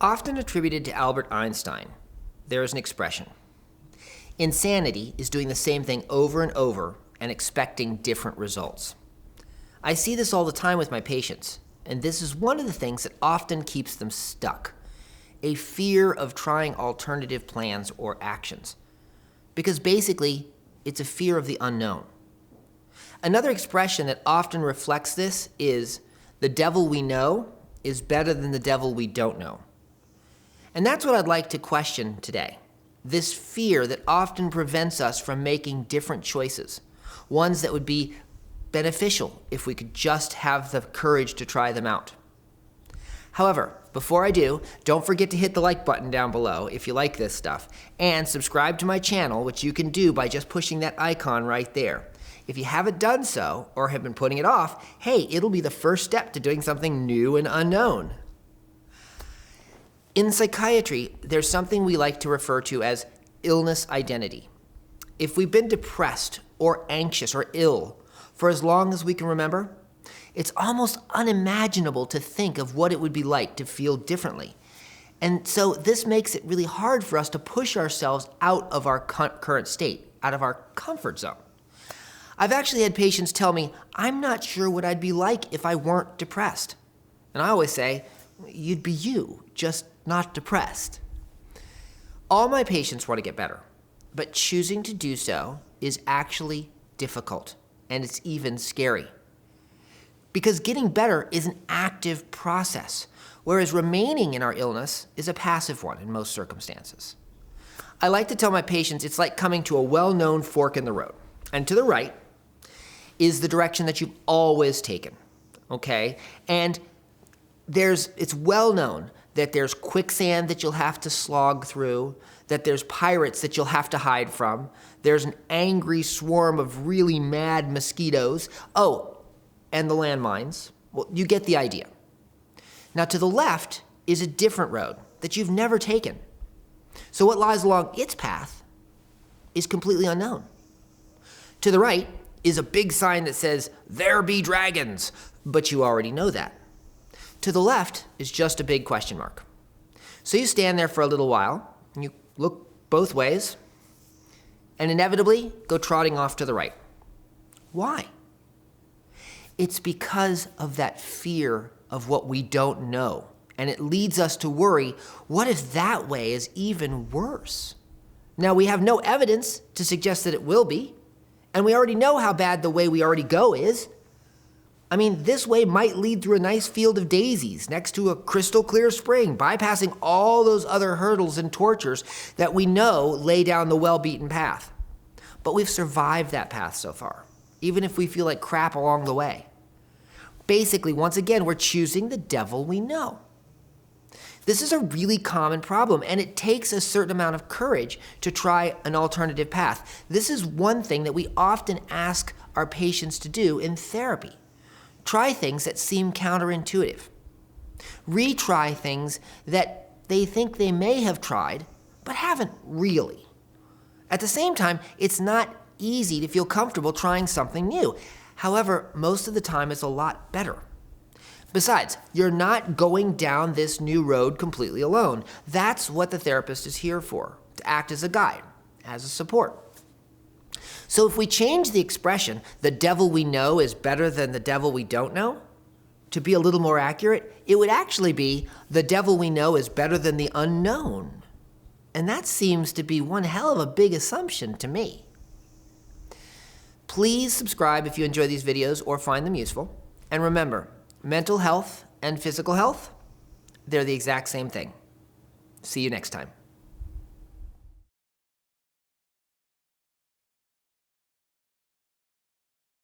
Often attributed to Albert Einstein, there is an expression. Insanity is doing the same thing over and over and expecting different results. I see this all the time with my patients, and this is one of the things that often keeps them stuck. A fear of trying alternative plans or actions. Because basically, it's a fear of the unknown. Another expression that often reflects this is, the devil we know is better than the devil we don't know. And that's what I'd like to question today. This fear that often prevents us from making different choices, ones that would be beneficial if we could just have the courage to try them out. However, before I do, don't forget to hit the like button down below if you like this stuff, and subscribe to my channel, which you can do by just pushing that icon right there. If you haven't done so, or have been putting it off, hey, it'll be the first step to doing something new and unknown. In psychiatry, there's something we like to refer to as illness identity. If we've been depressed or anxious or ill for as long as we can remember, it's almost unimaginable to think of what it would be like to feel differently. And so this makes it really hard for us to push ourselves out of our current state, out of our comfort zone. I've actually had patients tell me, I'm not sure what I'd be like if I weren't depressed. And I always say, you'd be you, just not depressed. All my patients want to get better, but choosing to do so is actually difficult, and it's even scary. Because getting better is an active process, whereas remaining in our illness is a passive one in most circumstances. I like to tell my patients it's like coming to a well-known fork in the road, and to the right is the direction that you've always taken, okay? And it's well known that there's quicksand that you'll have to slog through, that there's pirates that you'll have to hide from, there's an angry swarm of really mad mosquitoes, and the landmines. Well, you get the idea. Now to the left is a different road that you've never taken. So what lies along its path is completely unknown. To the right is a big sign that says, "There be dragons," but you already know that. To the left is just a big question mark. So you stand there for a little while, and you look both ways, and inevitably go trotting off to the right. Why? It's because of that fear of what we don't know, and it leads us to worry, what if that way is even worse? Now, we have no evidence to suggest that it will be, and we already know how bad the way we already go is. I mean, this way might lead through a nice field of daisies next to a crystal clear spring, bypassing all those other hurdles and tortures that we know lay down the well-beaten path. But we've survived that path so far, even if we feel like crap along the way. Basically, once again, we're choosing the devil we know. This is a really common problem, and it takes a certain amount of courage to try an alternative path. This is one thing that we often ask our patients to do in therapy. Try things that seem counterintuitive. Retry things that they think they may have tried, but haven't really. At the same time, it's not easy to feel comfortable trying something new. However, most of the time it's a lot better. Besides, you're not going down this new road completely alone. That's what the therapist is here for, to act as a guide, as a support. So if we change the expression, the devil we know is better than the devil we don't know, to be a little more accurate, it would actually be, the devil we know is better than the unknown. And that seems to be one hell of a big assumption to me. Please subscribe if you enjoy these videos or find them useful. And remember, mental health and physical health, they're the exact same thing. See you next time.